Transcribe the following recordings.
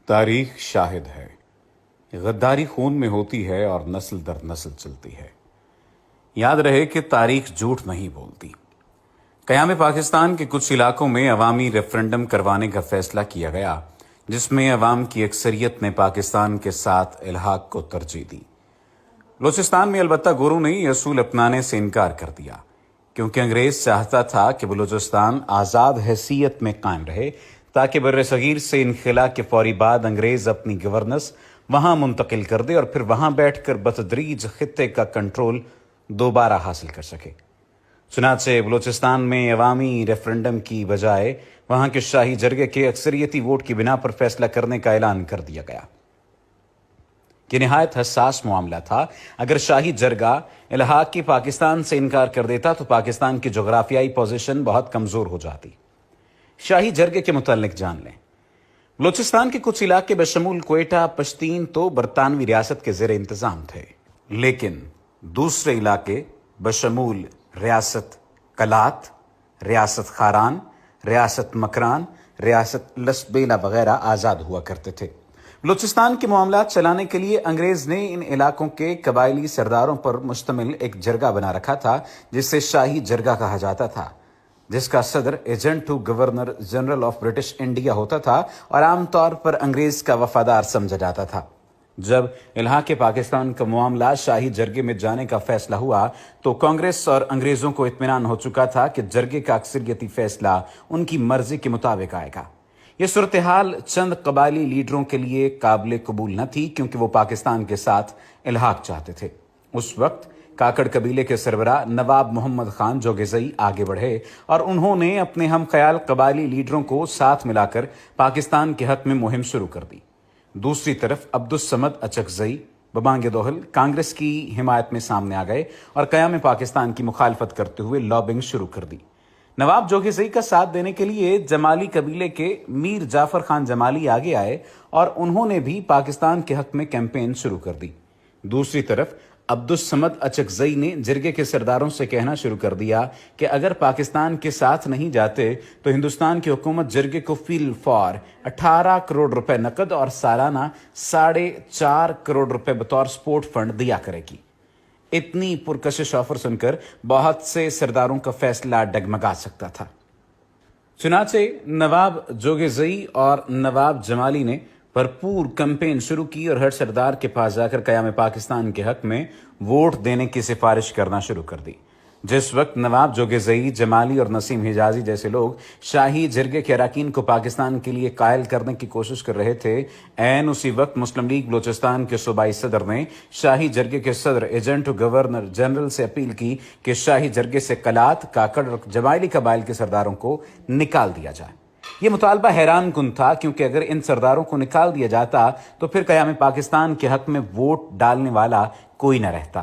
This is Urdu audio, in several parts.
تاریخ شاہد ہے، غداری خون میں ہوتی ہے اور نسل در نسل چلتی ہے۔ یاد رہے کہ تاریخ جھوٹ نہیں بولتی۔ قیام پاکستان کے کچھ علاقوں میں عوامی ریفرنڈم کروانے کا فیصلہ کیا گیا، جس میں عوام کی اکثریت نے پاکستان کے ساتھ الحاق کو ترجیح دی۔ بلوچستان میں البتہ گوروں نے یہ اصول اپنانے سے انکار کر دیا، کیونکہ انگریز چاہتا تھا کہ بلوچستان آزاد حیثیت میں قائم رہے تاکہ بر صغیر سے انخلا کے فوری بعد انگریز اپنی گورننس وہاں منتقل کر دے اور پھر وہاں بیٹھ کر بتدریج خطے کا کنٹرول دوبارہ حاصل کر سکے۔ چنانچہ بلوچستان میں عوامی ریفرنڈم کی بجائے وہاں کے شاہی جرگے کے اکثریتی ووٹ کی بنا پر فیصلہ کرنے کا اعلان کر دیا گیا۔ یہ نہایت حساس معاملہ تھا۔ اگر شاہی جرگہ الحاق کی پاکستان سے انکار کر دیتا تو پاکستان کی جغرافیائی پوزیشن بہت کمزور ہو جاتی۔ شاہی جرگے کے متعلق جان لیں۔ بلوچستان کے کچھ علاقے بشمول کوئٹہ، پشتین تو برطانوی ریاست کے زیر انتظام تھے، لیکن دوسرے علاقے بشمول ریاست کلات، ریاست خاران، ریاست مکران، ریاست لسبیلا وغیرہ آزاد ہوا کرتے تھے۔ بلوچستان کے معاملات چلانے کے لیے انگریز نے ان علاقوں کے قبائلی سرداروں پر مشتمل ایک جرگہ بنا رکھا تھا، جسے شاہی جرگہ کہا جاتا تھا، جس کا صدر agent to governor general of British India ہوتا تھا اور عام طور پر انگریز کا وفادار سمجھا جاتا تھا۔ جب الحاق پاکستان کا معاملہ شاہی جرگے میں جانے کا فیصلہ ہوا تو کانگریس اور انگریزوں کو اطمینان ہو چکا تھا کہ جرگے کا اکثریتی فیصلہ ان کی مرضی کے مطابق آئے گا۔ یہ صورتحال چند قبائلی لیڈروں کے لیے قابل قبول نہ تھی، کیونکہ وہ پاکستان کے ساتھ الحاق چاہتے تھے۔ اس وقت کاکڑ قبیلے کے سربراہ نواب محمد خان جوگزئی آگے بڑھے اور انہوں نے اپنے ہم خیال قبائلی لیڈروں کو ساتھ ملا کر پاکستان کے حق میں مہم شروع کر دی۔ دوسری طرف عبدالصمد اچکزئی ببانگ دوہل کانگریس کی حمایت میں سامنے آ گئے اور قیام پاکستان کی مخالفت کرتے ہوئے لابنگ شروع کر دی۔ نواب جوگزئی کا ساتھ دینے کے لیے جمالی قبیلے کے میر جعفر خان جمالی آگے آئے اور انہوں نے بھی پاکستان کے حق میں کیمپین شروع کر دی۔ دوسری طرف عبدالصمد اچکزئی نے جرگے کے سرداروں سے کہنا شروع کر دیا کہ اگر پاکستان کے ساتھ نہیں جاتے تو ہندوستان کی حکومت جرگے کو فی الفور 18 کروڑ روپے نقد اور سالانہ 4.5 کروڑ روپے بطور سپورٹ فنڈ دیا کرے گی۔ اتنی پرکشش آفر سن کر بہت سے سرداروں کا فیصلہ ڈگمگا سکتا تھا۔ چنانچہ نواب جوگزئی اور نواب جمالی نے بھرپور کیمپین شروع کی اور ہر سردار کے پاس جا کر قیام پاکستان کے حق میں ووٹ دینے کی سفارش کرنا شروع کر دی۔ جس وقت نواب جوگزئی، جمالی اور نسیم حجازی جیسے لوگ شاہی جرگے کے اراکین کو پاکستان کے لیے قائل کرنے کی کوشش کر رہے تھے، عین اسی وقت مسلم لیگ بلوچستان کے صوبائی صدر نے شاہی جرگے کے صدر ایجنٹ گورنر جنرل سے اپیل کی کہ شاہی جرگے سے کلات، کاکڑ اور جمالی قبائل کے سرداروں کو نکال دیا جائے۔ یہ مطالبہ حیران کن تھا، کیونکہ اگر ان سرداروں کو نکال دیا جاتا تو پھر قیام پاکستان کے حق میں ووٹ ڈالنے والا کوئی نہ رہتا۔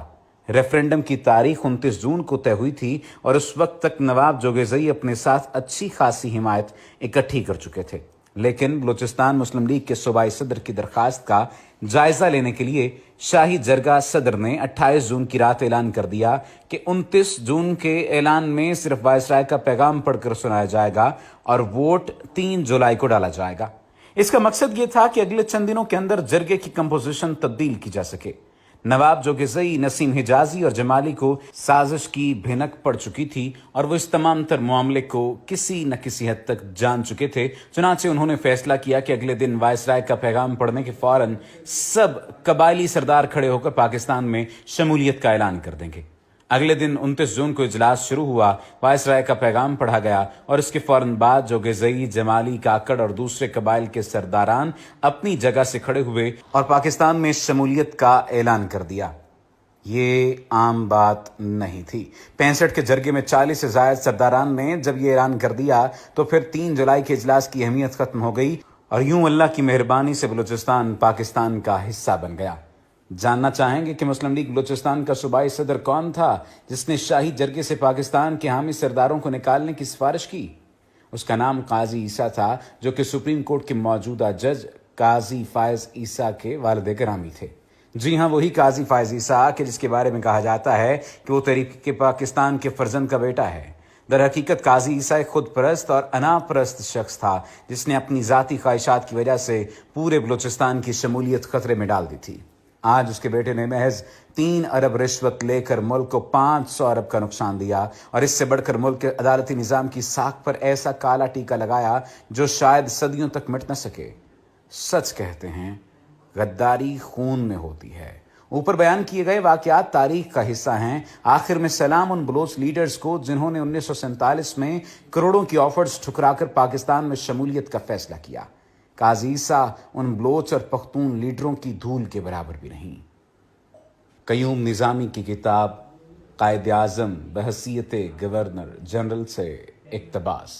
ریفرنڈم کی تاریخ 29 جون کو طے ہوئی تھی اور اس وقت تک نواب جوگزئی اپنے ساتھ اچھی خاصی حمایت اکٹھی کر چکے تھے، لیکن بلوچستان مسلم لیگ کے صوبائی صدر کی درخواست کا جائزہ لینے کے لیے شاہی جرگہ صدر نے 28 جون کی رات اعلان کر دیا کہ 29 جون کے اعلان میں صرف وائسرائے کا پیغام پڑھ کر سنایا جائے گا اور ووٹ 3 جولائی کو ڈالا جائے گا۔ اس کا مقصد یہ تھا کہ اگلے چند دنوں کے اندر جرگے کی کمپوزیشن تبدیل کی جا سکے۔ نواب جوگزئی، نسیم حجازی اور جمالی کو سازش کی بھنک پڑ چکی تھی اور وہ اس تمام تر معاملے کو کسی نہ کسی حد تک جان چکے تھے۔ چنانچہ انہوں نے فیصلہ کیا کہ اگلے دن وائسرائے کا پیغام پڑھنے کے فوراً سب قبائلی سردار کھڑے ہو کر پاکستان میں شمولیت کا اعلان کر دیں گے۔ اگلے دن 29 جون کو اجلاس شروع ہوا، وائسرائے کا پیغام پڑھا گیا اور اس کے فوراً بعد جوگزئی، جمالی، کاکڑ اور دوسرے قبائل کے سرداران اپنی جگہ سے کھڑے ہوئے اور پاکستان میں شمولیت کا اعلان کر دیا۔ یہ عام بات نہیں تھی۔ 65 کے جرگے میں 40 سے زائد سرداران نے جب یہ اعلان کر دیا تو پھر 3 جولائی کے اجلاس کی اہمیت ختم ہو گئی اور یوں اللہ کی مہربانی سے بلوچستان پاکستان کا حصہ بن گیا۔ جاننا چاہیں گے کہ مسلم لیگ بلوچستان کا صوبائی صدر کون تھا جس نے شاہی جرگے سے پاکستان کے حامی سرداروں کو نکالنے کی سفارش کی؟ اس کا نام قاضی عیسیٰ تھا، جو کہ سپریم کورٹ کے موجودہ جج قاضی فائز عیسیٰ کے والد گرامی تھے۔ جی ہاں، وہی قاضی فائز عیسیٰ کہ جس کے بارے میں کہا جاتا ہے کہ وہ تحریک پاکستان کے فرزند کا بیٹا ہے۔ در حقیقت قاضی عیسیٰ ایک خود پرست اور انا پرست شخص تھا جس نے اپنی ذاتی خواہشات کی وجہ سے پورے بلوچستان کی شمولیت خطرے میں ڈال دی تھی۔ آج اس کے بیٹے نے محض 3 ارب رشوت لے کر ملک کو 500 ارب کا نقصان دیا، اور اس سے بڑھ کر ملک کے عدالتی نظام کی ساکھ پر ایسا کالا ٹیکا لگایا جو شاید صدیوں تک مٹ نہ سکے۔ سچ کہتے ہیں غداری خون میں ہوتی ہے۔ اوپر بیان کیے گئے واقعات تاریخ کا حصہ ہیں۔ آخر میں سلام ان بلوچ لیڈرز کو جنہوں نے 1947 میں کروڑوں کی آفرز ٹھکرا کر پاکستان میں شمولیت کا فیصلہ کیا۔ قاضی عیسیٰ ان بلوچ اور پختون لیڈروں کی دھول کے برابر بھی نہیں۔ قیوم نظامی کی کتاب قائد اعظم بحیثیت گورنر جنرل سے اقتباس۔